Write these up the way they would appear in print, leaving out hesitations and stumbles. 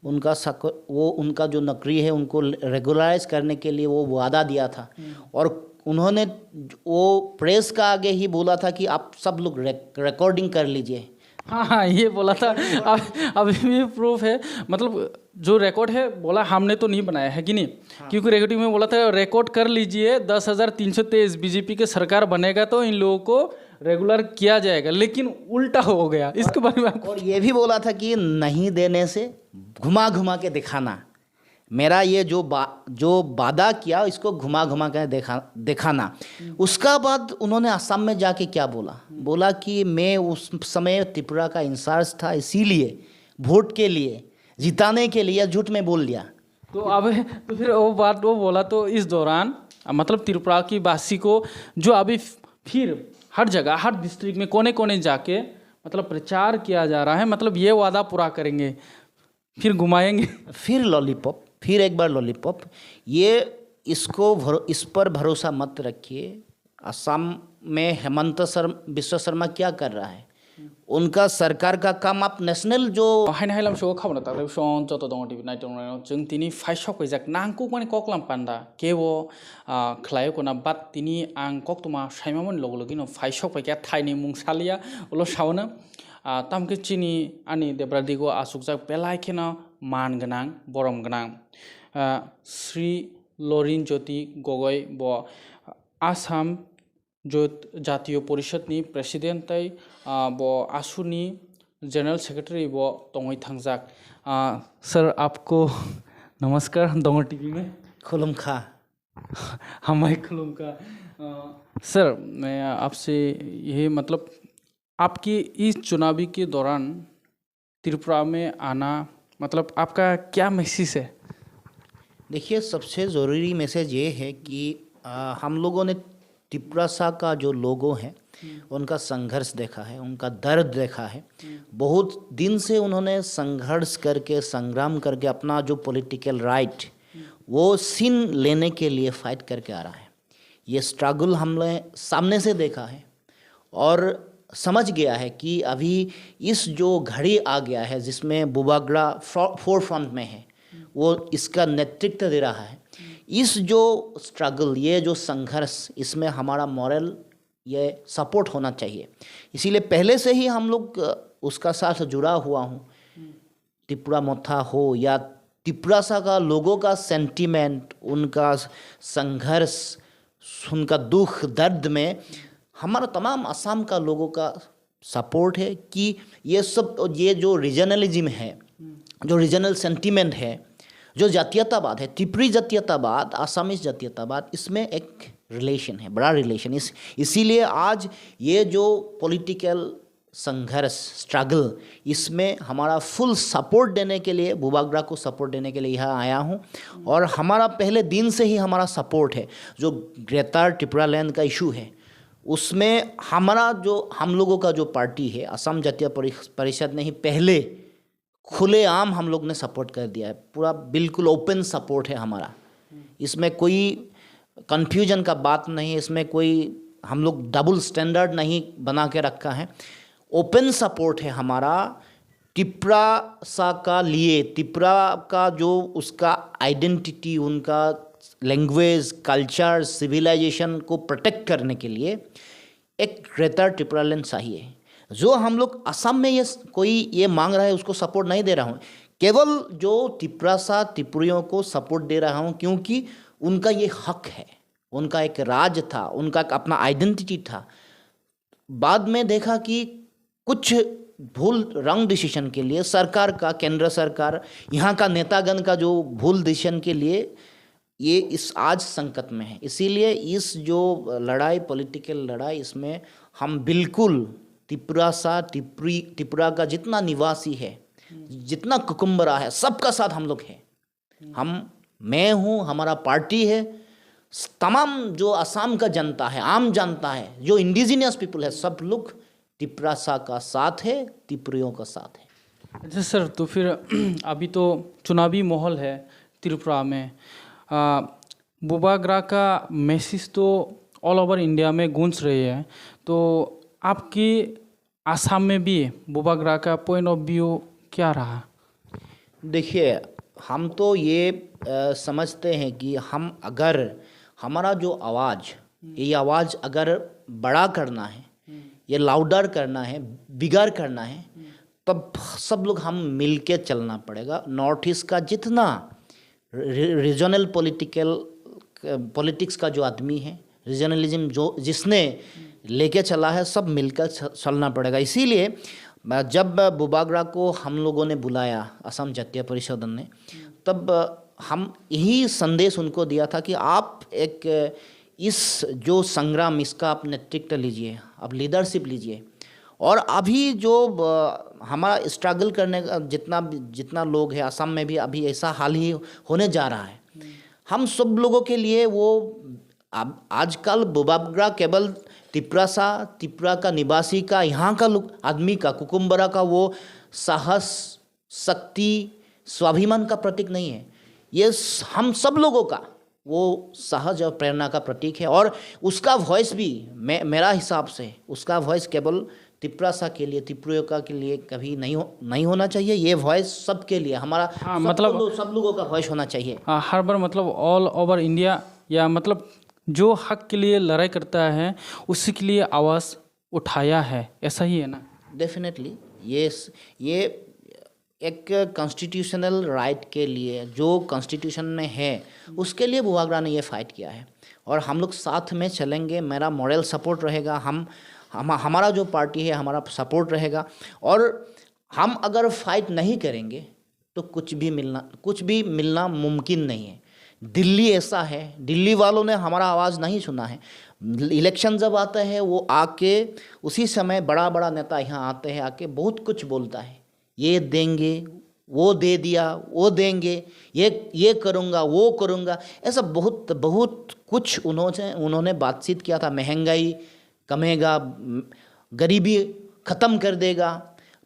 वो उनका जो नौकरी है उनको रेगुलराइज करने के लिए वो वादा दिया था। और उन्होंने वो प्रेस का आगे ही बोला था कि आप सब लोग रिकॉर्डिंग कर लीजिए। हाँ हाँ, ये बोला था। अभी भी प्रूफ है, मतलब जो रिकॉर्ड है बोला हमने तो नहीं बनाया है कि नहीं। हाँ। क्योंकि रिकॉर्डिंग में बोला था रिकॉर्ड कर लीजिए, 10,323 बीजेपी के सरकार बनेगा तो इन लोगों को रेगुलर किया जाएगा, लेकिन उल्टा हो गया। इसके बारे में और ये भी बोला था कि नहीं देने से घुमा घुमा के दिखाना, मेरा ये जो वादा किया इसको घुमा घुमा के दिखाना। उसका बाद उन्होंने असम में जाके क्या बोला कि मैं उस समय त्रिपुरा का इंचार्ज था, इसीलिए वोट के लिए जिताने के लिए झूठ में बोल दिया। तो अब तो फिर वो बात वो बोला, तो इस दौरान मतलब त्रिपुरा की वासी को जो अभी फिर हर जगह हर डिस्ट्रिक्ट में कोने कोने जाके मतलब प्रचार किया जा रहा है, मतलब ये वादा पूरा करेंगे फिर घुमाएंगे फिर लॉलीपॉप, फिर एक बार लॉलीपॉप। इस पर भरोसा मत रखिए। असम में हेमंत बिश्व शर्मा क्या कर रहा है, उनका सरकार का काम आप नेशनल जो हाइनाइलाम शो खावना ताकले शोन जतो दङ टिभि नाइटों जों तिनी फाइसक जाक नांगको माने ककलाम पान्दा केवो खलायो कोना बात तिनी आं कक्तमा साइमामोन लगलगिनो फाइसक पाइका थाइनि मुंसालिया उलो सावना तामके चिनी आनि देब्रादिगो आसुकजाक बेलाइखेना मान गोनां बरम गोनां श्री लरिन ज्योति गगৈ ब आसाम जातीय परिषदनि प्रेसिडेंट ब आसुनि जनरल सेक्रेटरी ब तंगै थांजाक। सर आपको नमस्कार दंग टीवी में। खुलुमखा। हमारे खुलुमखा। सर मैं आपसे यही मतलब आपकी इस चुनावी के दौरान त्रिपुरा में आना मतलब आपका क्या मैसेज है? देखिए, सबसे ज़रूरी मैसेज ये है कि हम लोगों ने त्रिपुरा का जो लोगों हैं उनका संघर्ष देखा है, उनका दर्द देखा है। बहुत दिन से उन्होंने संघर्ष करके संग्राम करके अपना जो पॉलिटिकल राइट वो सीन लेने के लिए फाइट करके आ रहा है। ये स्ट्रगल हमने सामने से देखा है और समझ गया है कि अभी इस जो घड़ी आ गया है जिसमें बुबागड़ा फोर फ्रंट में है, वो इसका नेतृत्व दे रहा है। इस जो स्ट्रगल, ये जो संघर्ष, इसमें हमारा मॉरल ये सपोर्ट होना चाहिए। इसीलिए पहले से ही हम लोग उसका साथ जुड़ा हुआ हूँ। त्रिपुरा मोथा हो या त्रिपुरा का लोगों का सेंटीमेंट, उनका संघर्ष, उनका दुख दर्द में हमारा तमाम असम का लोगों का सपोर्ट है कि ये सब, ये जो रीजनलिज्म है, जो रीजनल सेंटीमेंट है, जो जातीयतावाद है, त्रिपुरी जातीयतावाद, आसामीज जातीयतावाद, इसमें एक रिलेशन है, बड़ा रिलेशन। इसीलिए आज ये जो पॉलिटिकल संघर्ष स्ट्रगल, इसमें हमारा फुल सपोर्ट देने के लिए, बुबागड़ा को सपोर्ट देने के लिए यहाँ आया हूँ। और हमारा पहले दिन से ही हमारा सपोर्ट है। जो ग्रेटर त्रिपुरा लैंड का इशू है उसमें हमारा जो, हम लोगों का जो पार्टी है असम जातीय परिषद ने ही पहले खुलेआम हम लोग ने सपोर्ट कर दिया है। पूरा बिल्कुल ओपन सपोर्ट है हमारा। इसमें कोई कन्फ्यूजन का बात नहीं है, इसमें कोई हम लोग डबल स्टैंडर्ड नहीं बना के रखा है। ओपन सपोर्ट है हमारा त्रिपुरा का लिए। त्रिपुरा का जो उसका आइडेंटिटी, उनका लैंग्वेज, कल्चर, सिविलाइजेशन को प्रोटेक्ट करने के लिए एक ग्रेटर त्रिपुरा लैंड चाहिए। जो हम लोग असम में ये मांग रहा है उसको सपोर्ट नहीं दे रहा हूँ, केवल जो त्रिपुरा त्रिपुरियों को सपोर्ट दे रहा हूँ क्योंकि उनका ये हक है, उनका एक राज था, उनका अपना आइडेंटिटी था। बाद में देखा कि कुछ भूल रंग डिसीजन के लिए सरकार का, केंद्र सरकार, यहाँ का नेतागण का जो भूल डिसीजन के लिए ये इस आज संकट में है। इसीलिए इस जो लड़ाई, पॉलिटिकल लड़ाई, इसमें हम बिल्कुल त्रिपुरा का जितना निवासी है, जितना कुकुम्बरा है, सबका साथ हम लोग हैं। मैं हूँ, हमारा पार्टी है, तमाम जो असम का जनता है, आम जनता है, जो इंडिजिनियस पीपल है, सब लोग त्रिपुरा का साथ है, त्रिपुरियों का साथ है। अच्छा सर, तो फिर अभी तो चुनावी माहौल है त्रिपुरा में, बुबागड़ा का मैसेज तो ऑल ओवर इंडिया में गूंज रही है, तो आपकी आसाम में भी बुबागड़ा का पॉइंट ऑफ व्यू क्या रहा? देखिए, हम तो ये समझते हैं कि हम अगर हमारा जो आवाज़, ये आवाज़ अगर बड़ा करना है, ये लाउडर करना है, बिगर करना है, तब सब लोग हम मिल के चलना पड़ेगा। नॉर्थ ईस्ट का जितना रीजनल पॉलिटिक्स का जो आदमी है, रीजनलिज्म जो जिसने लेके चला है, सब मिलकर चलना पड़ेगा। इसीलिए जब बुबागरा को हम लोगों ने बुलाया, असम जातीय परिषद ने, तब हम यही संदेश उनको दिया था कि आप एक इस जो संग्राम, इसका आप नेतृत्व लीजिए, आप लीडरशिप लीजिए। और अभी जो हमारा स्ट्रगल करने का जितना लोग हैं असम में भी, अभी ऐसा हाल ही होने जा रहा है। हम सब लोगों के लिए वो आजकल बुबागरा केवल त्रिपुरा का निवासी का, यहाँ का आदमी का, कुकुम्बरा का वो साहस, शक्ति, स्वाभिमान का प्रतीक नहीं है। ये हम सब लोगों का वो साहस और प्रेरणा का प्रतीक है। और उसका वॉइस भी मेरा हिसाब से उसका वॉइस केवल त्रिपुरा के लिए, त्रिपुरा के लिए कभी नहीं होना चाहिए। ये वॉइस सबके लिए, हमारा सब लोगों का वॉइस होना चाहिए। हर बार मतलब ऑल ओवर इंडिया, या मतलब जो हक के लिए लड़ाई करता है उसी के लिए आवाज़ उठाया है, ऐसा ही है ना? डेफिनेटली ये एक कॉन्स्टिट्यूशनल राइट के लिए, जो कॉन्स्टिट्यूशन में है, उसके लिए बुबागरा ने ये फाइट किया है। और हम लोग साथ में चलेंगे, मेरा मॉरल सपोर्ट रहेगा, हमारा जो पार्टी है, हमारा सपोर्ट रहेगा। और हम अगर फाइट नहीं करेंगे तो कुछ भी मिलना मुमकिन नहीं है। दिल्ली ऐसा है, दिल्ली वालों ने हमारा आवाज़ नहीं सुना है। इलेक्शन जब आता है, वो आके उसी समय बड़ा बड़ा नेता यहाँ आते हैं, आके बहुत कुछ बोलता है, ये देंगे, वो दे दिया, वो देंगे, ये करूँगा, वो करूँगा, ऐसा बहुत कुछ उन्होंने बातचीत किया था। महंगाई कमेगा, गरीबी ख़त्म कर देगा,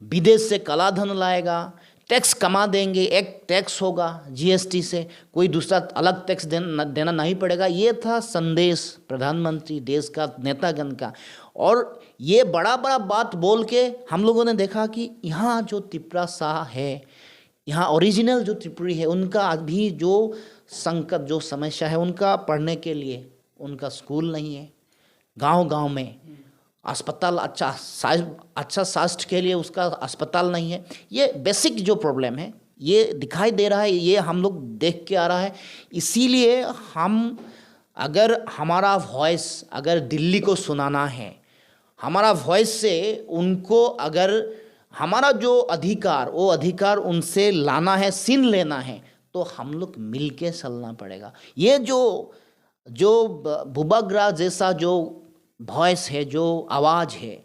विदेश से काला धन लाएगा, टैक्स कमा देंगे, एक टैक्स होगा जीएसटी से, कोई दूसरा अलग टैक्स देना नहीं पड़ेगा। ये था संदेश प्रधानमंत्री देश का, नेतागण का। और ये बड़ा बात बोल के हम लोगों ने देखा कि यहाँ जो त्रिपुरा शाह है, यहाँ ओरिजिनल जो त्रिपुरी है, उनका अभी जो संकट, जो समस्या है, उनका पढ़ने के लिए उनका स्कूल नहीं है, गांव में अस्पताल, अच्छा स्वास्थ्य के लिए उसका अस्पताल नहीं है। ये बेसिक जो प्रॉब्लम है, ये दिखाई दे रहा है, ये हम लोग देख के आ रहा है। इसीलिए हम अगर हमारा वॉइस अगर दिल्ली को सुनाना है, हमारा वॉइस से उनको अगर हमारा जो अधिकार, वो अधिकार उनसे लाना है, छीन लेना है, तो हम लोग मिल के चलना पड़ेगा। ये जो बुबागरा जैसा जो वॉइस है, जो आवाज़ है,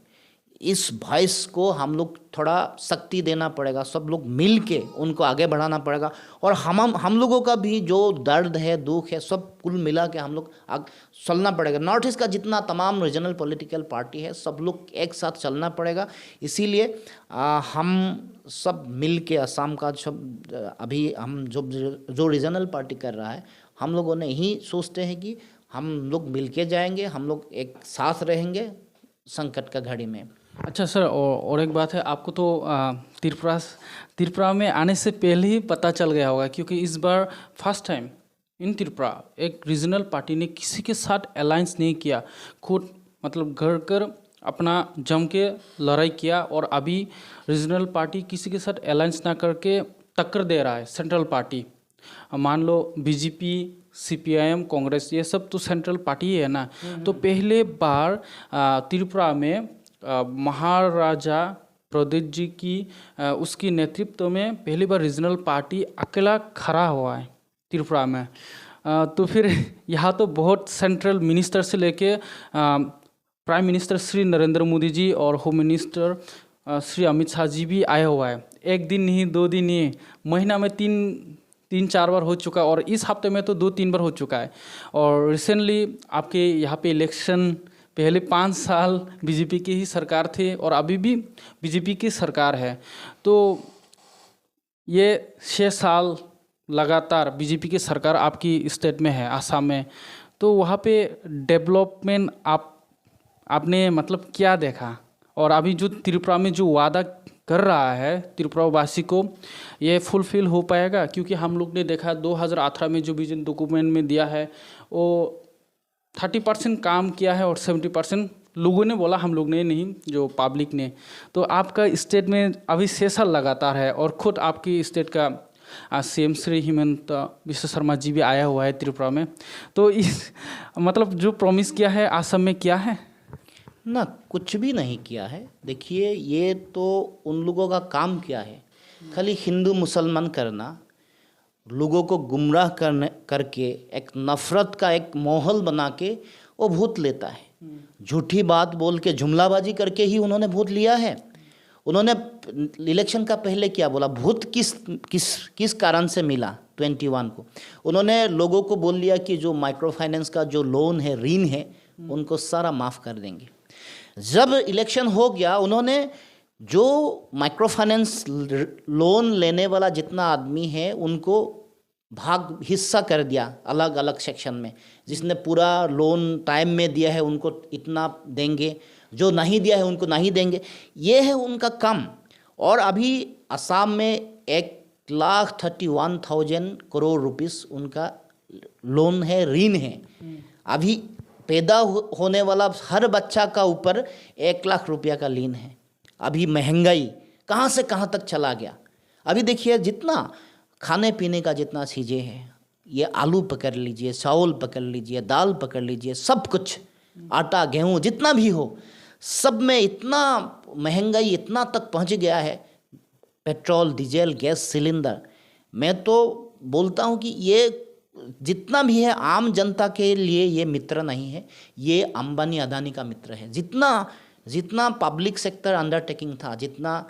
इस वॉइस को हम लोग थोड़ा शक्ति देना पड़ेगा, सब लोग मिल के उनको आगे बढ़ाना पड़ेगा। और हम लोगों का भी जो दर्द है, दुख है, सब कुल मिला के हम लोग चलना पड़ेगा। नॉर्थ ईस्ट का जितना तमाम रीजनल पॉलिटिकल पार्टी है, सब लोग एक साथ चलना पड़ेगा। इसीलिए हम सब मिल के असम का सब, अभी हम जो रीजनल पार्टी कर रहा है, हम लोगों ने यही सोचते हैं कि हम लोग मिल के जाएंगे, हम लोग एक साथ रहेंगे संकट का घड़ी में। अच्छा सर, और एक बात है, आपको तो त्रिपुरा में आने से पहले ही पता चल गया होगा, क्योंकि इस बार फर्स्ट टाइम इन त्रिपुरा एक रीजनल पार्टी ने किसी के साथ अलायंस नहीं किया, खुद मतलब घर अपना जम के लड़ाई किया। और अभी रीजनल पार्टी किसी के साथ अलायंस ना करके टक्कर दे रहा है सेंट्रल पार्टी। मान लो बीजेपी, सीपीआईएम, कांग्रेस, ये सब तो सेंट्रल पार्टी है ना। तो पहले बार त्रिपुरा में महाराजा प्रदीप जी की उसकी नेतृत्व में पहली बार रीजनल पार्टी अकेला खड़ा हुआ है त्रिपुरा में। तो फिर यहाँ तो बहुत सेंट्रल मिनिस्टर से लेके प्राइम मिनिस्टर श्री नरेंद्र मोदी जी और होम मिनिस्टर श्री अमित शाह जी भी आए हुआ है। एक दिन नहीं, 2 दिन नहीं, महीना में 3-4 बार हो चुका, और इस हफ्ते में तो 2-3 बार हो चुका है। और रिसेंटली आपके यहाँ पे इलेक्शन, पहले 5 साल बीजेपी की ही सरकार थे और अभी भी बीजेपी की सरकार है। तो ये 6 साल लगातार बीजेपी की सरकार आपकी स्टेट में है, आसाम में। तो वहाँ पे डेवलपमेंट आपने मतलब क्या देखा? और अभी जो त्रिपुरा में जो वादा कर रहा है त्रिपुरा वासी को, ये फुलफिल हो पाएगा? क्योंकि हम लोग ने देखा 2018 में जो विजन डॉक्यूमेंट में दिया है वो 30% काम किया है और 70% लोगों ने बोला, हम लोग ने नहीं, जो पब्लिक ने। तो आपका स्टेट में अभी सेशन लगातार है और खुद आपकी स्टेट का सीएम श्री हिमंत बिश्व शर्मा जी भी आया हुआ है त्रिपुरा में। तो इस मतलब जो प्रॉमिस किया है असम में किया है ना? कुछ भी नहीं किया है। देखिए, ये तो उन लोगों का काम क्या है, खाली हिंदू मुसलमान करना, लोगों को गुमराह करके एक नफरत का एक माहौल बना के वो वोट लेता है। झूठी बात बोल के, जुमलाबाजी करके ही उन्होंने वोट लिया है। उन्होंने इलेक्शन का पहले क्या बोला, वोट किस कारण से मिला 21 को, उन्होंने लोगों को बोल लिया कि जो माइक्रो फाइनेंस का जो लोन है, ऋण है, उनको सारा माफ़ कर देंगे। जब इलेक्शन हो गया, उन्होंने जो माइक्रो फाइनेंस लोन लेने वाला जितना आदमी है उनको भाग हिस्सा कर दिया अलग अलग सेक्शन में। जिसने पूरा लोन टाइम में दिया है उनको इतना देंगे, जो नहीं दिया है उनको नहीं देंगे। ये है उनका काम। और अभी असम में 1,31,000 करोड़ रुपीस उनका लोन है, ऋण है। अभी पैदा होने वाला हर बच्चा का ऊपर 1 लाख रुपया का ऋण है। अभी महंगाई कहाँ से कहाँ तक चला गया। अभी देखिए, जितना खाने पीने का जितना चीज़ें हैं, ये आलू पकड़ लीजिए, चावल पकड़ लीजिए, दाल पकड़ लीजिए, सब कुछ, आटा गेहूँ जितना भी हो, सब में इतना महंगाई इतना तक पहुँच गया है। पेट्रोल, डीजल, गैस सिलेंडर, मैं तो बोलता हूँ कि ये जितना भी है आम जनता के लिए ये मित्र नहीं है, ये अंबानी अदानी का मित्र है। जितना पब्लिक सेक्टर अंडरटेकिंग था, जितना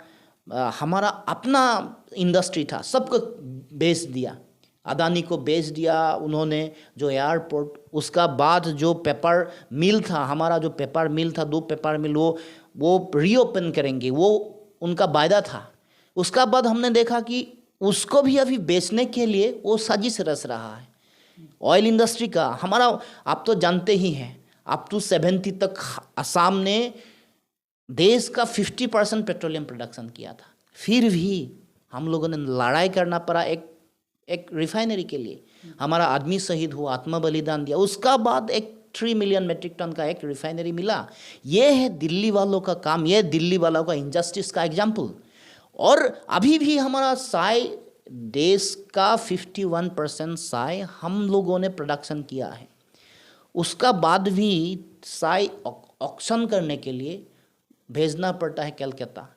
हमारा अपना इंडस्ट्री था, सबको बेच दिया। अदानी को बेच दिया उन्होंने, जो एयरपोर्ट, उसका बाद जो पेपर मिल था, हमारा जो पेपर मिल था, 2 पेपर मिल, वो रीओपन करेंगे, वो उनका वायदा था। उसका बाद हमने देखा कि उसको भी अभी बेचने के लिए वो साजिश रच रहा है। ऑयल इंडस्ट्री का हमारा, आप तो जानते ही हैं, अप टू 70 तक असम ने देश का 50% पेट्रोलियम प्रोडक्शन किया था। फिर भी हम लोगों ने लड़ाई करना पड़ा एक रिफाइनरी के लिए। हमारा आदमी शहीद हुआ, आत्म बलिदान दिया, उसका बाद 3 मिलियन मेट्रिक टन का एक रिफाइनरी मिला। ये है दिल्ली वालों का काम, ये दिल्ली वालों का इनजस्टिस का एग्जाम्पल। और अभी भी हमारा साय, देश का 51% साय हम लोगों ने प्रोडक्शन किया है। उसका बाद भी साय ऑक्शन करने के लिए भेजना पड़ता है कलकत्ता।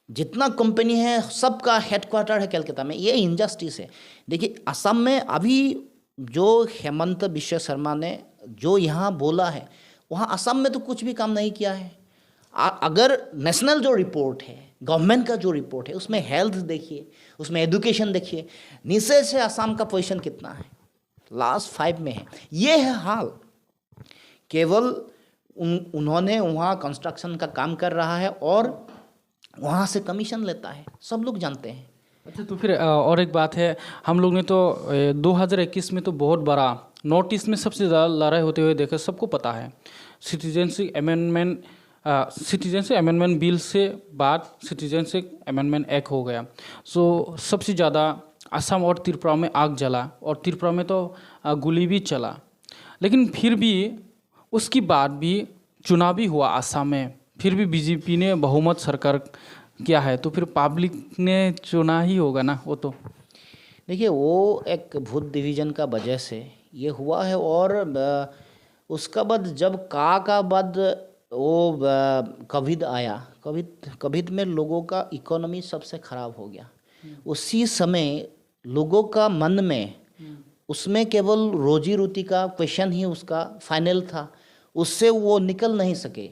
जितना कंपनी है सबका हेडक्वार्टर है कलकत्ता में। ये इनजस्टिस है। देखिए, असम में अभी जो हेमंत बिश्व शर्मा ने जो यहाँ बोला है, वहाँ असम में तो कुछ भी काम नहीं किया है। अगर नेशनल जो रिपोर्ट है, गवर्नमेंट का जो रिपोर्ट है, उसमें हेल्थ देखिए, उसमें एजुकेशन देखिए, नीचे से असम का पोजीशन कितना है, लास्ट 5 में है। ये है हाल। केवल उन्होंने वहाँ कंस्ट्रक्शन का काम कर रहा है और वहाँ से कमीशन लेता है, सब लोग जानते हैं। अच्छा, तो फिर और एक बात है, हम लोग ने तो 2021 में तो बहुत बड़ा नॉर्थ ईस्ट में सबसे ज़्यादा लड़ाई होते हुए देखा, सबको पता है। सिटीजनशिप अमेंडमेंट बिल से बाद सिटीजनशिप अमेंडमेंट एक्ट हो गया। सो सबसे ज़्यादा असम और त्रिपुरा में आग जला और त्रिपुरा में तो गोली भी चला। लेकिन फिर भी उसके बाद भी चुनाव भी हुआ असम में, फिर भी बीजेपी ने बहुमत सरकार किया है। तो फिर पब्लिक ने चुना ही होगा ना। वो तो देखिए, वो एक वोट डिवीजन का वजह से ये हुआ है। और उसका बाद जब का बाद वो कोविड आया, कोविड में लोगों का इकोनॉमी सबसे ख़राब हो गया। उसी समय लोगों का मन में, उसमें केवल रोजी रोटी का क्वेश्चन ही उसका फाइनल था, उससे वो निकल नहीं सके।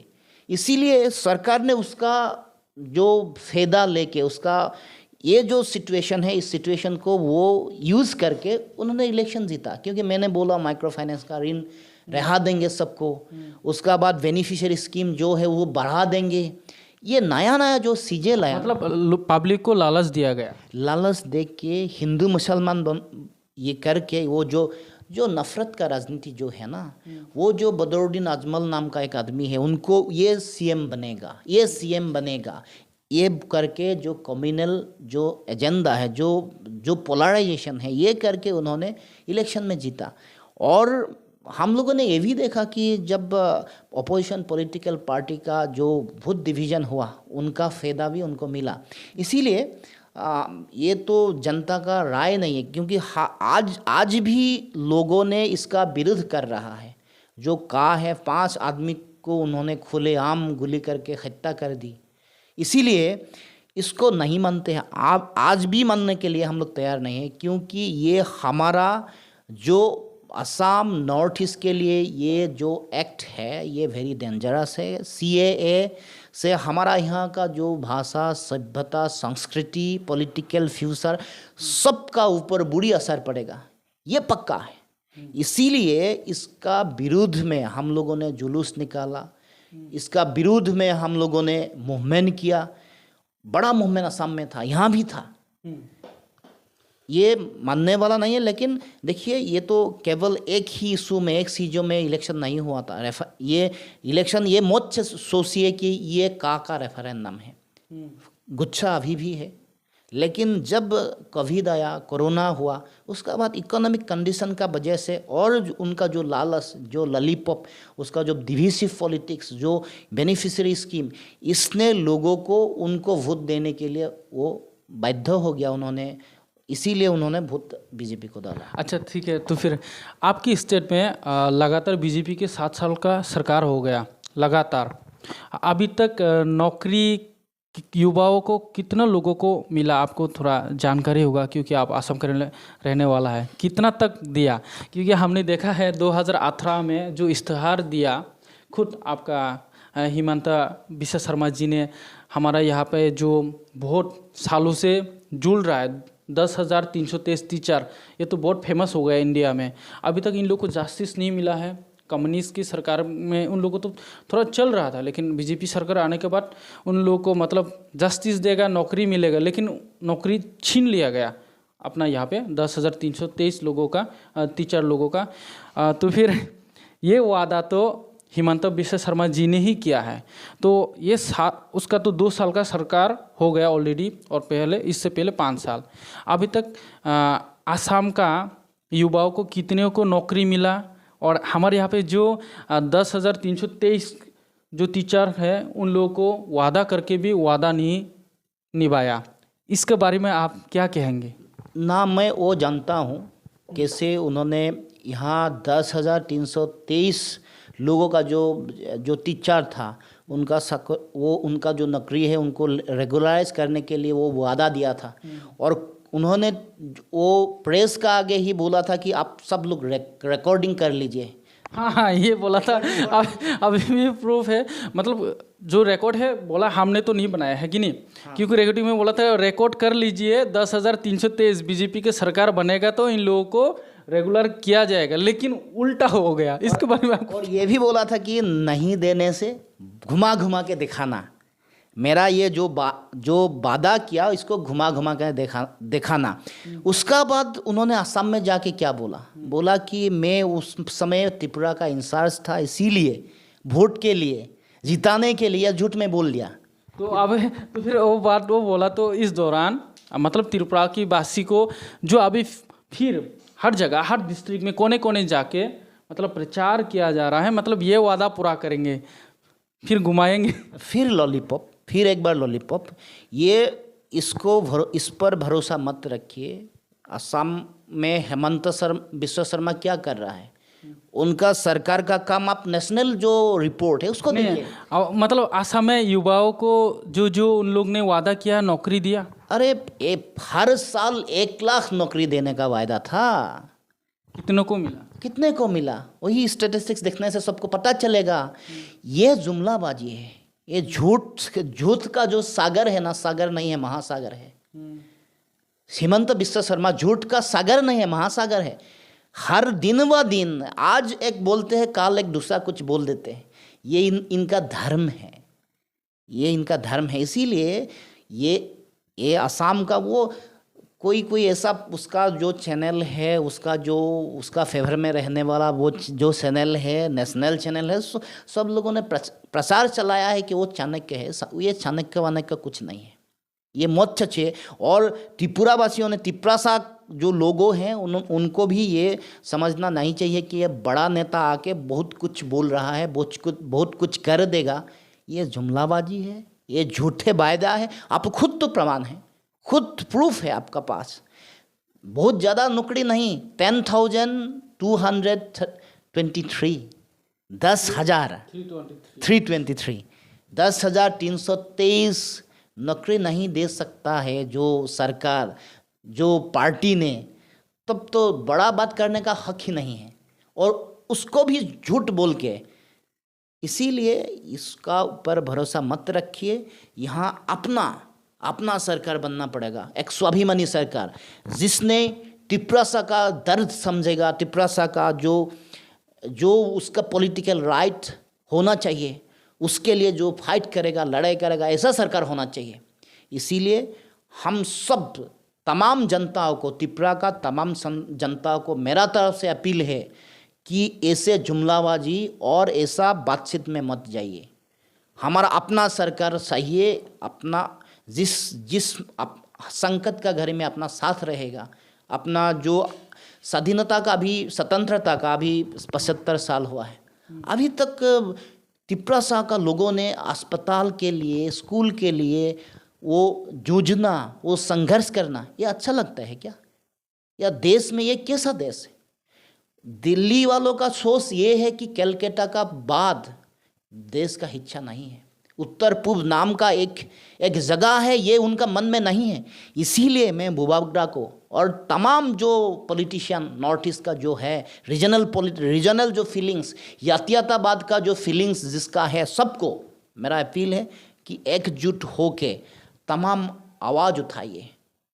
इसीलिए सरकार ने उसका जो फ़ायदा लेके, उसका ये जो सिचुएशन है, इस सिचुएशन को वो यूज़ करके उन्होंने इलेक्शन जीता। क्योंकि मैंने बोला माइक्रो फाइनेंस का ऋण रहा देंगे सबको, उसका बाद बेनिफिशियरी स्कीम जो है वो बढ़ा देंगे। ये नया जो चीज़ें लाया, मतलब पब्लिक को लालच दिया गया। लालच दे के हिंदू मुसलमान ये करके, वो जो नफ़रत का राजनीति जो है ना, वो जो बदरुद्दीन अजमल नाम का एक आदमी है, उनको ये सीएम बनेगा, ये सीएम बनेगा, ये करके जो कम्युनल जो एजेंडा है, जो पोलराइजेशन है, ये करके उन्होंने इलेक्शन में जीता। और हम लोगों ने ये भी देखा कि जब अपोजिशन पॉलिटिकल पार्टी का जो वोट डिवीज़न हुआ, उनका फ़ायदा भी उनको मिला। इसीलिए ये तो जनता का राय नहीं है, क्योंकि आज भी लोगों ने इसका विरोध कर रहा है। जो कहा है 5 आदमी को उन्होंने खुलेआम गोली करके हत्या कर दी, इसीलिए इसको नहीं मानते हैं। आप आज भी मानने के लिए हम लोग तैयार नहीं हैं, क्योंकि ये हमारा जो असम नॉर्थ ईस्ट के लिए ये जो एक्ट है, ये वेरी डेंजरस है। CAA से हमारा यहाँ का जो भाषा, सभ्यता, संस्कृति, पॉलिटिकल फ्यूचर, सबका ऊपर बुरी असर पड़ेगा, ये पक्का है। इसीलिए इसका विरोध में हम लोगों ने जुलूस निकाला, इसका विरोध में हम लोगों ने मूवमेंट किया। बड़ा मूवमेंट असम में था, यहाँ भी था। ये मानने वाला नहीं है, लेकिन देखिए ये तो केवल एक ही इशू में, एक चीज़ों में इलेक्शन नहीं हुआ था। ये इलेक्शन ये मत सोचिए कि ये का रेफरेंडम है, गुच्छा अभी भी है। लेकिन जब कोविड आया, कोरोना हुआ, उसका बाद इकोनॉमिक कंडीशन का वजह से और उनका जो लालच, जो लॉलीपॉप, उसका जो डिविसिव पॉलिटिक्स, जो बेनिफिशियरी स्कीम, इसने लोगों को उनको वोट देने के लिए वो बाध्य हो गया उन्होंने, इसीलिए उन्होंने वोट बीजेपी को डाला। अच्छा ठीक है, तो फिर आपकी स्टेट में लगातार बीजेपी के 7 साल का सरकार हो गया लगातार, अभी तक नौकरी युवाओं को कितना लोगों को मिला, आपको थोड़ा जानकारी होगा क्योंकि आप असम का रहने वाला है, कितना तक दिया? क्योंकि हमने देखा है 2018 में जो इश्तहार दिया, खुद आपका हिमंता बिस्वा शर्मा जी ने, हमारा यहाँ पे जो बहुत सालों से जुड़ रहा है 10,323 टीचर, ये तो बहुत फेमस हो गया इंडिया में। अभी तक इन लोगों को जस्टिस नहीं मिला है। कम्युनिस्ट की सरकार में उन लोगों को तो थोड़ा चल रहा था, लेकिन बीजेपी सरकार आने के बाद उन लोगों को मतलब जस्टिस देगा, नौकरी मिलेगा, लेकिन नौकरी छीन लिया गया अपना यहाँ पे 10,323 लोगों का, टीचर लोगों का। तो फिर ये वादा तो हिमंता बिस्वा शर्मा जी ने ही किया है। तो ये उसका तो 2 साल का सरकार हो गया ऑलरेडी, और पहले इससे पहले 5 साल। अभी तक आसाम का युवाओं को कितने को नौकरी मिला, और हमारे यहाँ पे जो 10,323 जो टीचर है उन लोगों को वादा करके भी वादा नहीं निभाया, इसके बारे में आप क्या कहेंगे? ना मैं वो जानता हूँ कैसे उन्होंने यहाँ 10,323 लोगों का जो टीचर था उनका जो नौकरी है उनको रेगुलराइज करने के लिए वो वादा दिया था। और उन्होंने वो प्रेस का आगे ही बोला था कि आप सब लोग रिकॉर्डिंग कर लीजिए। हाँ, ये बोला था। अभी भी प्रूफ है, मतलब जो रिकॉर्ड है बोला हमने तो नहीं बनाया है कि नहीं। हाँ। क्योंकि रिकॉर्डिंग में बोला था रिकॉर्ड कर लीजिए, 10,323 बीजेपी के सरकार बनेगा तो इन लोगों को रेगुलर किया जाएगा, लेकिन उल्टा हो गया। इसके बारे में और ये भी बोला था कि नहीं देने से घुमा घुमा के दिखाना, मेरा ये जो वादा किया इसको घुमा घुमा के दिखाना। उसका बाद उन्होंने असम में जाके क्या बोला कि मैं उस समय त्रिपुरा का इंचार्ज था, इसीलिए वोट के लिए, जिताने के लिए झूठ में बोल दिया। तो अब तो फिर वो बात वो बोला, तो इस दौरान मतलब त्रिपुरा की वासी को जो अभी फिर हर जगह, हर डिस्ट्रिक्ट में कोने कोने जाके मतलब प्रचार किया जा रहा है, मतलब ये वादा पूरा करेंगे, फिर घुमाएंगे, फिर लॉलीपॉप, फिर एक बार लॉलीपॉप। इस पर भरोसा मत रखिए। असम में हिमंता बिस्वा शर्मा क्या कर रहा है, उनका सरकार का काम आप नेशनल जो रिपोर्ट है उसको देखिए। मतलब असम में युवाओं को जो उन लोग ने वादा किया, नौकरी दिया। अरे हर साल 1 लाख नौकरी देने का वायदा था। कितने को मिला वही स्टैटिस्टिक्स देखने से सबको पता चलेगा। ये जुमलाबाजी है, ये झूठ का जो सागर है ना, सागर नहीं है, महासागर है। हिमंता बिस्वा शर्मा झूठ का सागर नहीं है, महासागर है। हर दिन व दिन आज एक बोलते हैं, कल एक दूसरा कुछ बोल देते हैं। ये इनका धर्म है, ये इनका धर्म है। इसीलिए ये असम का वो कोई कोई ऐसा उसका जो चैनल है, उसका फेवर में रहने वाला वो जो चैनल है, नेशनल चैनल है, सब लोगों ने प्रचार चलाया है कि वो चाणक्य है। ये चाणक्य वाणक्य कुछ नहीं है, ये मत छे। और त्रिपुरा वासियों ने, त्रिपुरा जो लोगों हैं उनको भी ये समझना नहीं चाहिए कि ये बड़ा नेता आके बहुत कुछ बोल रहा है, बहुत कुछ कर देगा। ये जुमलाबाजी है, ये झूठे वायदा है। आप खुद तो प्रमाण है, खुद प्रूफ है आपका पास। बहुत ज़्यादा नौकरी नहीं, 10,223, 10,000 323, 10,323 नौकरी नहीं दे सकता है जो सरकार, जो पार्टी ने, तब तो बड़ा बात करने का हक ही नहीं है। और उसको भी झूठ बोल के, इसीलिए इसका ऊपर भरोसा मत रखिए। यहाँ अपना सरकार बनना पड़ेगा, एक स्वाभिमानी सरकार, जिसने त्रिपुरा का दर्द समझेगा, त्रिपुरा का जो उसका पॉलिटिकल राइट होना चाहिए, उसके लिए जो फाइट करेगा, लड़ाई करेगा, ऐसा सरकार होना चाहिए। इसीलिए हम सब तमाम जनताओं को, त्रिपुरा का तमाम जनता को मेरा तरफ से अपील है कि ऐसे जुमलाबाजी और ऐसा बातचीत में मत जाइए। हमारा अपना सरकार चाहिए, अपना जिस संकट का घड़ी में अपना साथ रहेगा। अपना जो स्वाधीनता का, अभी स्वतंत्रता का अभी 75 साल हुआ है, अभी तक त्रिपुरा का लोगों ने अस्पताल के लिए, स्कूल के लिए वो जूझना, वो संघर्ष करना, ये अच्छा लगता है क्या? या देश में ये कैसा देश है? दिल्ली वालों का सोच ये है कि कलकत्ता का बाद देश का हिस्सा नहीं है। उत्तर पूर्व नाम का एक जगह है, ये उनका मन में नहीं है। इसीलिए मैं बुबागड़ा को और तमाम जो पॉलिटिशियन नॉर्थ ईस्ट का जो है, रीजनल जो फीलिंग्स, जातीयतावाद का जो फीलिंग्स जिसका है, सबको मेरा अपील है कि एकजुट होके तमाम आवाज़ उठाइए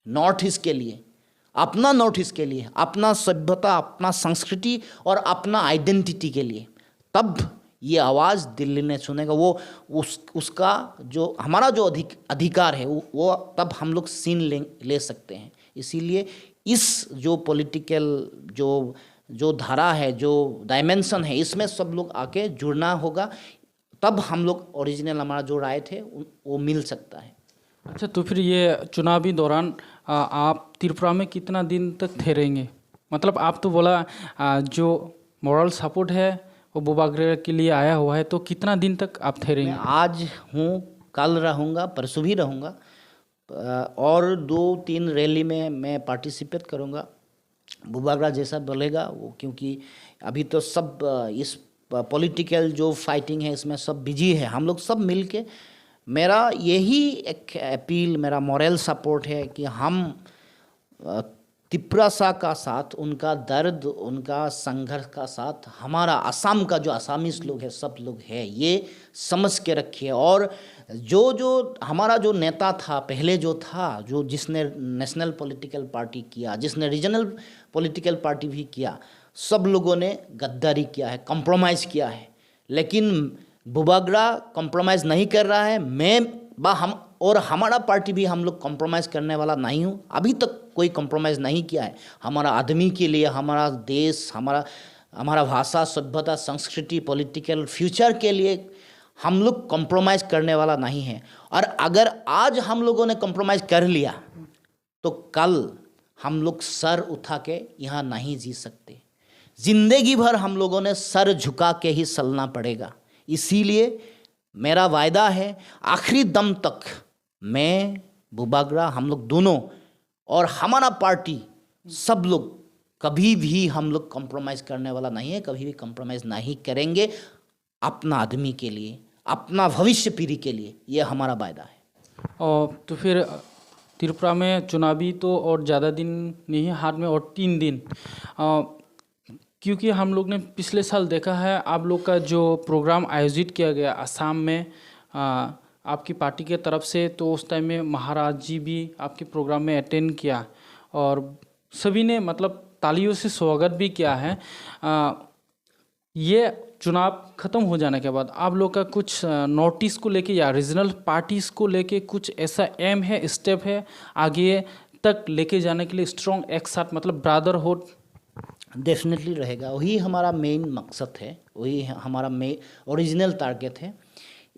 नॉर्थ ईस्ट के लिए, अपना नॉर्थ ईस्ट के लिए, अपना सभ्यता, अपना संस्कृति और अपना आइडेंटिटी के लिए। तब ये आवाज़ दिल्ली ने सुनेगा, वो उसका जो हमारा जो अधिकार है वो तब हम लोग सीन ले सकते हैं। इसीलिए इस जो पॉलिटिकल जो धारा है, जो डायमेंशन है, इसमें सब लोग आके जुड़ना होगा, तब हम लोग ओरिजिनल हमारा जो राइट है वो मिल सकता है। अच्छा, तो फिर ये चुनावी दौरान आप त्रिपुरा में कितना दिन तक ठहरेंगे? मतलब आप तो बोला जो मॉरल सपोर्ट है वो बुबागड़ा के लिए आया हुआ है, तो कितना दिन तक आप ठहरेंगे? आज हूँ, कल रहूँगा, परसों भी रहूँगा, और 2-3 रैली में मैं पार्टिसिपेट करूँगा। बुबागड़ा जैसा बोलेगा वो, क्योंकि अभी तो सब इस पॉलिटिकल जो फाइटिंग है इसमें सब बिजी है। हम लोग सब मिल के, मेरा यही एक अपील, मेरा मॉरल सपोर्ट है कि हम त्रिपुरा का साथ, उनका दर्द, उनका संघर्ष का साथ, हमारा असम का जो असामीज लोग हैं, सब लोग हैं, ये समझ के रखिए। और जो हमारा जो नेता था पहले, जो था, जो जिसने नेशनल पॉलिटिकल पार्टी किया, जिसने रीजनल पॉलिटिकल पार्टी भी किया, सब लोगों ने गद्दारी किया है, कॉम्प्रोमाइज़ किया है। लेकिन बुबागड़ा कॉम्प्रोमाइज़ नहीं कर रहा है। हम और हमारा पार्टी भी, हम लोग कॉम्प्रोमाइज़ करने वाला नहीं हूँ। अभी तक कोई कॉम्प्रोमाइज़ नहीं किया है। हमारा आदमी के लिए, हमारा देश, हमारा भाषा, सभ्यता, संस्कृति, पॉलिटिकल फ्यूचर के लिए हम लोग कॉम्प्रोमाइज़ करने वाला नहीं है। और अगर आज हम लोगों ने कॉम्प्रोमाइज़ कर लिया तो कल हम लोग सर उठा के यहाँ नहीं जी सकते। जिंदगी भर हम लोगों ने सर झुका के ही चलना पड़ेगा। इसीलिए मेरा वायदा है, आखिरी दम तक मैं, बुबागड़ा, हम लोग दोनों और हमारा पार्टी, सब लोग कभी भी हम लोग कॉम्प्रोमाइज़ करने वाला नहीं है, कभी भी कॉम्प्रोमाइज़ नहीं करेंगे। अपना आदमी के लिए, अपना भविष्य पीढ़ी के लिए, ये हमारा वायदा है। और तो फिर त्रिपुरा में चुनावी तो और ज़्यादा दिन नहीं है हाथ में, और 3 दिन, क्योंकि हम लोग ने पिछले साल देखा है आप लोग का जो प्रोग्राम आयोजित किया गया असम में आपकी पार्टी के तरफ से, तो उस टाइम में महाराज जी भी आपके प्रोग्राम में अटेंड किया और सभी ने मतलब तालियों से स्वागत भी किया है। ये चुनाव ख़त्म हो जाने के बाद आप लोग का कुछ नोटिस को लेके या रीजनल पार्टीज़ को लेके कुछ ऐसा एम है, स्टेप है आगे तक लेके जाने के लिए स्ट्रॉन्ग एक साथ मतलब ब्रदरहुड डेफिनेटली रहेगा। वही हमारा मेन मकसद है, वही हमारा ओरिजिनल टारगेट है।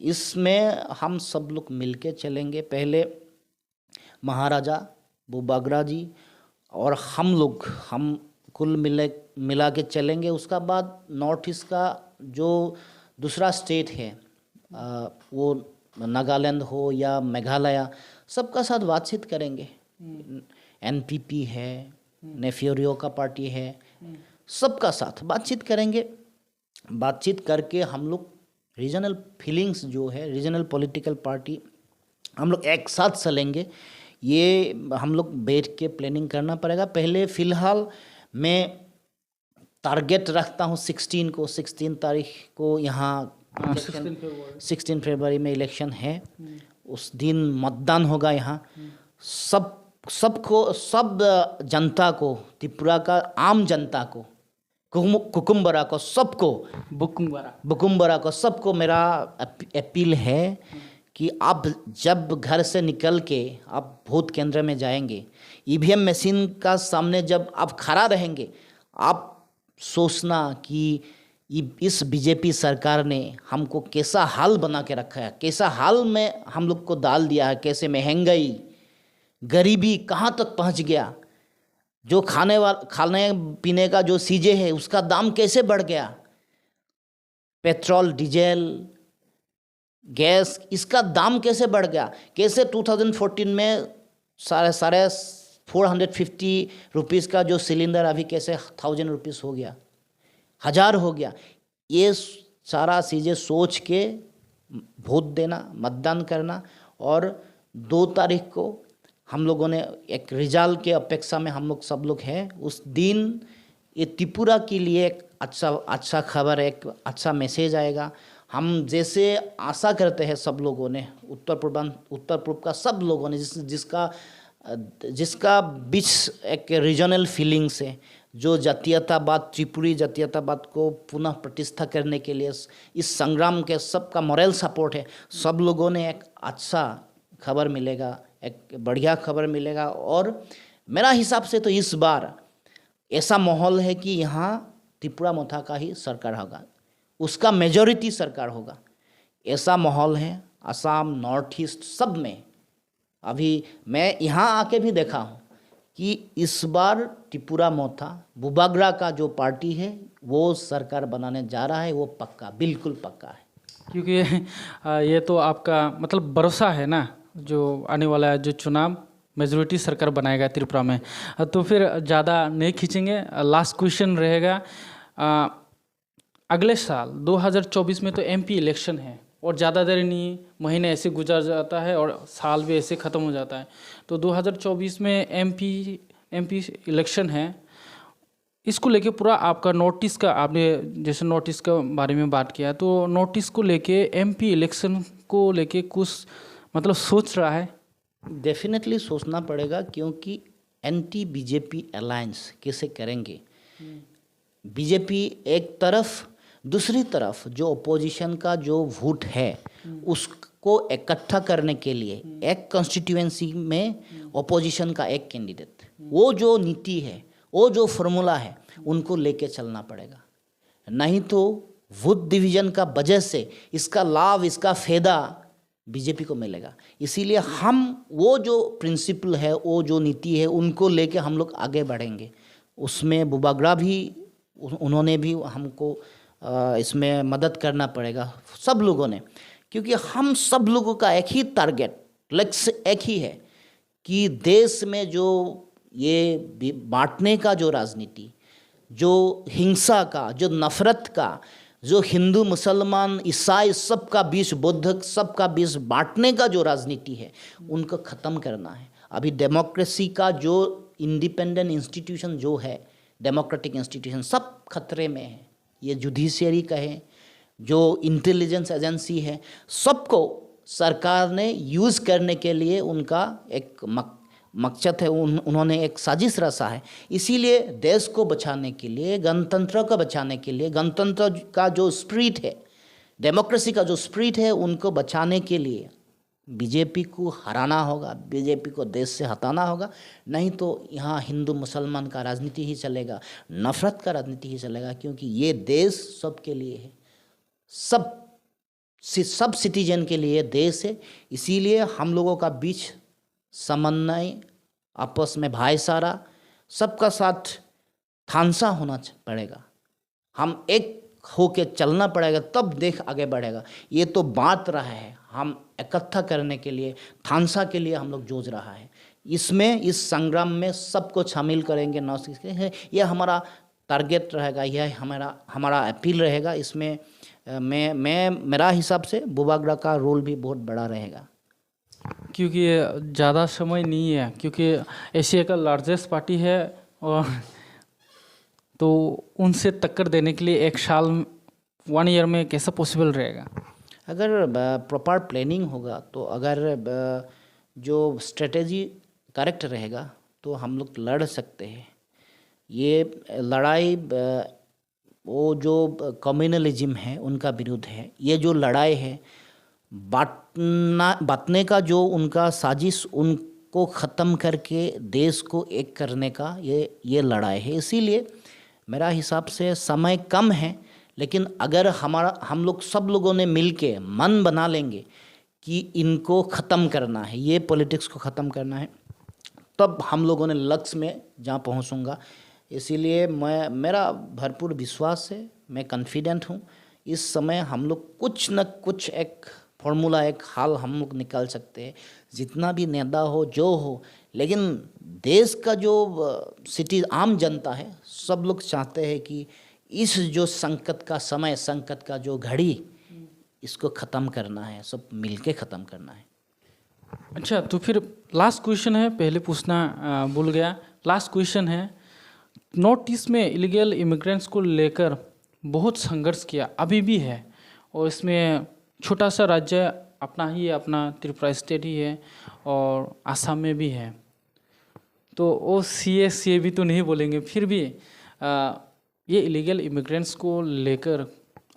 इसमें हम सब लोग मिलके चलेंगे। पहले महाराजा बुबागरा जी और हम कुल मिला के चलेंगे। उसका बाद नॉर्थ ईस्ट का जो दूसरा स्टेट है, वो नागालैंड हो या मेघालय, सबका साथ बातचीत करेंगे। एनपीपी है, नेफ्योरियो का पार्टी है, सबका साथ बातचीत करेंगे। बातचीत करके हम लोग रीजनल फीलिंग्स जो है, रीजनल पॉलिटिकल पार्टी हम लोग एक साथ चलेंगे। ये हम लोग बैठ के प्लानिंग करना पड़ेगा। पहले फ़िलहाल मैं टारगेट रखता हूँ 16 तारीख को यहाँ 16 फरवरी में इलेक्शन है। उस दिन मतदान होगा। यहाँ सब जनता को, त्रिपुरा का आम जनता को, कुकुम्बरा को, सबको, बुकुम्बरा को सबको मेरा अपील है कि आप जब घर से निकल के आप वोट केंद्र में जाएंगे, ईवीएम मशीन का सामने जब आप खड़ा रहेंगे, आप सोचना कि इस बीजेपी सरकार ने हमको कैसा हाल बना के रखा है, कैसा हाल में हम लोग को डाल दिया है, कैसे महंगाई, गरीबी कहाँ तक पहुँच गया, जो खाने पीने का जो चीज़ें है उसका दाम कैसे बढ़ गया, पेट्रोल, डीजल, गैस, इसका दाम कैसे बढ़ गया, कैसे 2014 में साढ़े 450 रुपीज़ का जो सिलेंडर अभी कैसे 1000 रुपीज़ हो गया, 1000 हो गया। ये सारा चीज़ें सोच के वोट देना, मतदान करना। और 2 तारीख को हम लोगों ने एक रिजल्ट के अपेक्षा में हम लोग सब लोग हैं। उस दिन ये त्रिपुरा के लिए एक अच्छा खबर, एक अच्छा मैसेज आएगा। हम जैसे आशा करते हैं सब लोगों ने, उत्तर पूर्व का सब लोगों ने, जिसका बीच एक रीजनल फीलिंग्स है, जो जातीयतावाद, त्रिपुरी जातीयतावाद को पुनः प्रतिष्ठा करने के लिए इस संग्राम के सबका मोरल सपोर्ट है। सब लोगों ने एक अच्छा खबर मिलेगा, एक बढ़िया खबर मिलेगा। और मेरा हिसाब से तो इस बार ऐसा माहौल है कि यहाँ त्रिपुरा मोथा का ही सरकार होगा, उसका मेजॉरिटी सरकार होगा, ऐसा माहौल है। असम, नॉर्थ ईस्ट सब में अभी मैं यहाँ आके भी देखा हूँ कि इस बार त्रिपुरा मोथा बुबागरा का जो पार्टी है वो सरकार बनाने जा रहा है, वो पक्का, बिल्कुल पक्का है। क्योंकि ये तो आपका मतलब भरोसा है ना, जो आने वाला जो चुनाव मेजॉरिटी सरकार बनाएगा त्रिपुरा में। तो फिर ज़्यादा नहीं खींचेंगे, लास्ट क्वेश्चन रहेगा। अगले साल 2024 में तो एमपी इलेक्शन है और ज़्यादा देर नहीं, महीने ऐसे गुजर जाता है और साल भी ऐसे ख़त्म हो जाता है। तो 2024 में एमपी इलेक्शन है, इसको लेके पूरा आपका नोटिस का, आपने जैसे नोटिस का बारे में बात किया, तो नोटिस को लेके एमपी इलेक्शन को लेके कुछ मतलब सोच रहा है? डेफिनेटली सोचना पड़ेगा, क्योंकि एंटी बीजेपी अलायंस कैसे करेंगे। बीजेपी एक तरफ, दूसरी तरफ जो ओपोजिशन का जो वोट है उसको इकट्ठा करने के लिए एक कॉन्स्टिट्यूएंसी में ओपोजिशन का एक कैंडिडेट, वो जो नीति है, वो जो फॉर्मूला है, उनको लेके चलना पड़ेगा। नहीं तो वोट डिवीजन का वजह से इसका लाभ, इसका फ़ायदा बीजेपी को मिलेगा। इसीलिए हम वो जो प्रिंसिपल है, वो जो नीति है, उनको लेके हम लोग आगे बढ़ेंगे। उसमें बुबागरा भी, उन्होंने भी हमको इसमें मदद करना पड़ेगा, सब लोगों ने, क्योंकि हम सब लोगों का एक ही टारगेट, लक्ष्य एक ही है कि देश में जो ये बांटने का जो राजनीति, जो हिंसा का, जो नफरत का, जो हिंदू मुसलमान ईसाई सबका बीच, बौद्ध सबका बीच बांटने का जो राजनीति है, उनको ख़त्म करना है। अभी डेमोक्रेसी का जो इंडिपेंडेंट इंस्टीट्यूशन जो है, डेमोक्रेटिक इंस्टीट्यूशन सब खतरे में है। ये जुडिशियरी कहे, जो इंटेलिजेंस एजेंसी है, सबको सरकार ने यूज़ करने के लिए उनका एक मकसद है, उन्होंने एक साजिश रचा है। इसीलिए देश को बचाने के लिए, गणतंत्र को बचाने के लिए, गणतंत्र का जो स्पिरिट है, डेमोक्रेसी का जो स्पिरिट है, उनको बचाने के लिए बीजेपी को हराना होगा, बीजेपी को देश से हटाना होगा, नहीं तो यहाँ हिंदू मुसलमान का राजनीति ही चलेगा, नफरत का राजनीति ही चलेगा, क्योंकि ये देश सबके लिए है, सब सिटीजन के लिए देश है। इसीलिए हम लोगों का बीच समन्वय, आपस में भाईचारा, सबका साथ थानसा होना पड़ेगा, हम एक होके चलना पड़ेगा, तब देश आगे बढ़ेगा। ये तो बात रहा है, हम इकट्ठा करने के लिए, थानसा के लिए हम लोग जूझ रहा है। इसमें, इस संग्राम में सबको शामिल करेंगे, यह हमारा टारगेट रहेगा, यह हमारा अपील रहेगा। इसमें मेरा हिसाब से बुबागड़ा का रोल भी बहुत बड़ा रहेगा, क्योंकि ज़्यादा समय नहीं है, क्योंकि एशिया का लार्जेस्ट पार्टी है, और तो उनसे टक्कर देने के लिए 1 साल 1 ईयर में कैसा पॉसिबल रहेगा? अगर प्रॉपर प्लानिंग होगा, तो अगर जो स्ट्रेटेजी करेक्ट रहेगा तो हम लोग लड़ सकते हैं। ये लड़ाई वो जो कम्युनलिज्म है उनका विरुद्ध है। ये जो लड़ाई है बांटने का जो उनका साजिश, उनको ख़त्म करके देश को एक करने का ये लड़ाई है। इसीलिए मेरा हिसाब से समय कम है, लेकिन अगर हम लोग सब लोगों ने मिलके मन बना लेंगे कि इनको ख़त्म करना है, ये पॉलिटिक्स को ख़त्म करना है, तब हम लोगों ने लक्ष्य में जहाँ पहुँचूँगा। इसीलिए मेरा भरपूर विश्वास है, मैं कॉन्फिडेंट हूँ। इस समय हम लोग कुछ न कुछ एक फॉर्मूला, एक हाल हम लोग निकाल सकते हैं, जितना भी नेता हो, जो हो। लेकिन देश का जो सिटी आम जनता है, सब लोग चाहते हैं कि इस जो संकट का समय, संकट का जो घड़ी, इसको ख़त्म करना है, सब मिलके ख़त्म करना है। अच्छा, तो फिर लास्ट क्वेश्चन है, पहले पूछना भूल गया। लास्ट क्वेश्चन है, नॉर्थ ईस्ट में इलीगल इमिग्रेंट्स को लेकर बहुत संघर्ष किया, अभी भी है, और इसमें छोटा सा राज्य अपना ही है, अपना त्रिपुरा स्टेट ही है, और आसाम में भी है। तो वो सी भी तो नहीं बोलेंगे, फिर भी ये इलीगल इमिग्रेंट्स को लेकर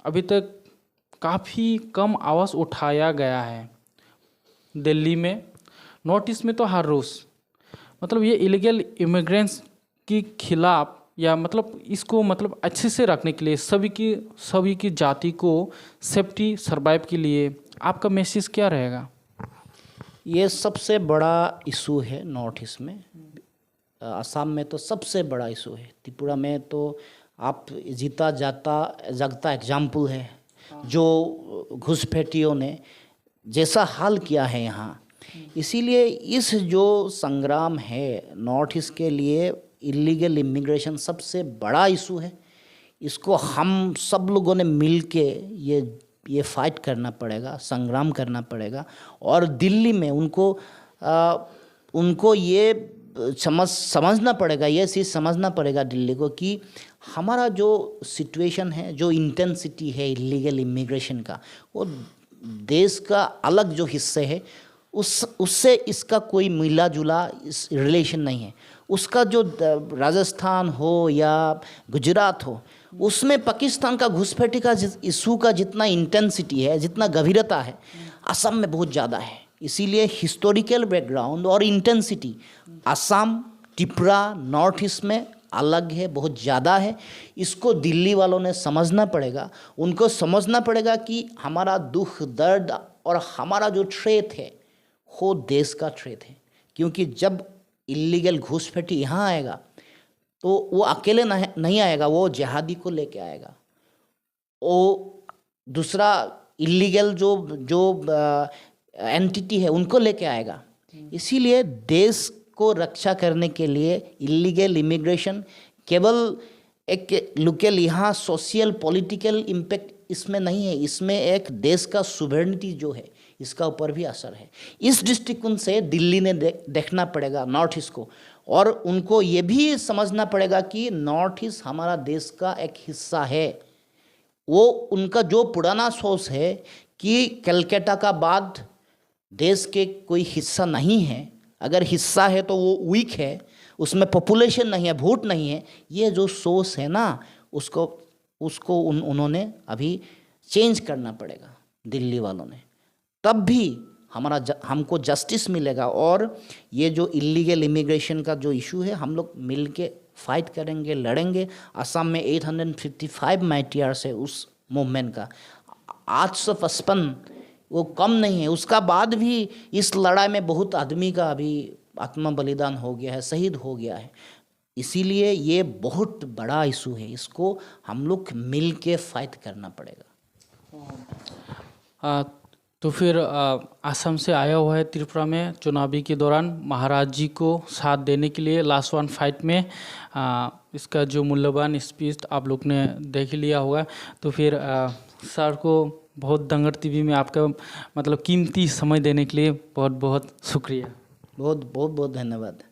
अभी तक काफ़ी कम आवाज़ उठाया गया है। दिल्ली में, नॉर्थ ईस्ट में तो हर रोज़, मतलब ये इलीगल इमिग्रेंट्स के खिलाफ, या मतलब इसको मतलब अच्छे से रखने के लिए, सभी की जाति को सेफ्टी सर्वाइव के लिए आपका मैसेज क्या रहेगा? ये सबसे बड़ा इशू है नॉर्थ ईस्ट में। असम में तो सबसे बड़ा इशू है, त्रिपुरा में तो आप जीता जागता एग्जाम्पल है, जो घुसपैठियों ने जैसा हाल किया है यहाँ। इसीलिए इस जो संग्राम है नॉर्थ ईस्ट के लिए, इलीगल इमिग्रेशन सबसे बड़ा इशू है। इसको हम सब लोगों ने मिलके ये फाइट करना पड़ेगा, संग्राम करना पड़ेगा। और दिल्ली में उनको ये समझना पड़ेगा, ये चीज़ समझना पड़ेगा दिल्ली को, कि हमारा जो सिचुएशन है, जो इंटेंसिटी है इलीगल इमिग्रेशन का, वो देश का अलग जो हिस्से है उससे इसका कोई मिला जुला रिलेशन नहीं है। उसका जो राजस्थान हो या गुजरात हो, उसमें पाकिस्तान का घुसपैठी का इशू का जितना इंटेंसिटी है, जितना गंभीरता है, असम में बहुत ज़्यादा है। इसीलिए हिस्टोरिकल बैकग्राउंड और intensity Assam, Tripura, north east में अलग है, बहुत ज़्यादा है। इसको दिल्ली वालों ने समझना पड़ेगा। उनको समझना पड़ेगा कि हमारा दुख दर्द और हमारा जो थ्रेट है वो देश का थ्रेट है। क्योंकि जब इलीगल घुसपैठी यहाँ आएगा तो वो अकेले नहीं आएगा, वो जिहादी को लेके आएगा, वो दूसरा इलीगल जो एंटिटी है उनको लेके आएगा। इसीलिए देश को रक्षा करने के लिए इलीगल इमिग्रेशन केवल एक लोकल यहाँ सोशल पॉलिटिकल इम्पैक्ट इसमें नहीं है, इसमें एक देश का सुवेरेनिटी जो है इसका ऊपर भी असर है। इस दृष्टिकोण से दिल्ली ने देखना पड़ेगा नॉर्थ ईस्ट को, और उनको ये भी समझना पड़ेगा कि नॉर्थ ईस्ट हमारा देश का एक हिस्सा है। वो उनका जो पुराना सोच है कि कलकत्ता का बाद देश के कोई हिस्सा नहीं है, अगर हिस्सा है तो वो वीक है, उसमें पॉपुलेशन नहीं है, वोट नहीं है, ये जो सोच है ना, उसको उन्होंने अभी चेंज करना पड़ेगा दिल्ली वालों ने। तब भी हमको जस्टिस मिलेगा। और ये जो इलीगल इमिग्रेशन का जो इशू है, हम लोग मिल के फाइट करेंगे, लड़ेंगे। असम में 855 माइटियर्स है उस मूवमेंट का, 855 वो कम नहीं है। उसका बाद भी इस लड़ाई में बहुत आदमी का अभी आत्म बलिदान हो गया है, शहीद हो गया है। इसीलिए ये बहुत बड़ा इशू है, इसको हम लोग मिल के फाइट करना पड़ेगा। तो फिर असम से आया हुआ है त्रिपुरा में चुनावी के दौरान महाराज जी को साथ देने के लिए लास्ट वन फाइट में। इसका जो मूल्यवान स्पीच आप लोग ने देख लिया होगा। तो फिर सर को बहुत दंगर टीवी में आपका मतलब कीमती समय देने के लिए बहुत बहुत शुक्रिया। बहुत बहुत बहुत धन्यवाद।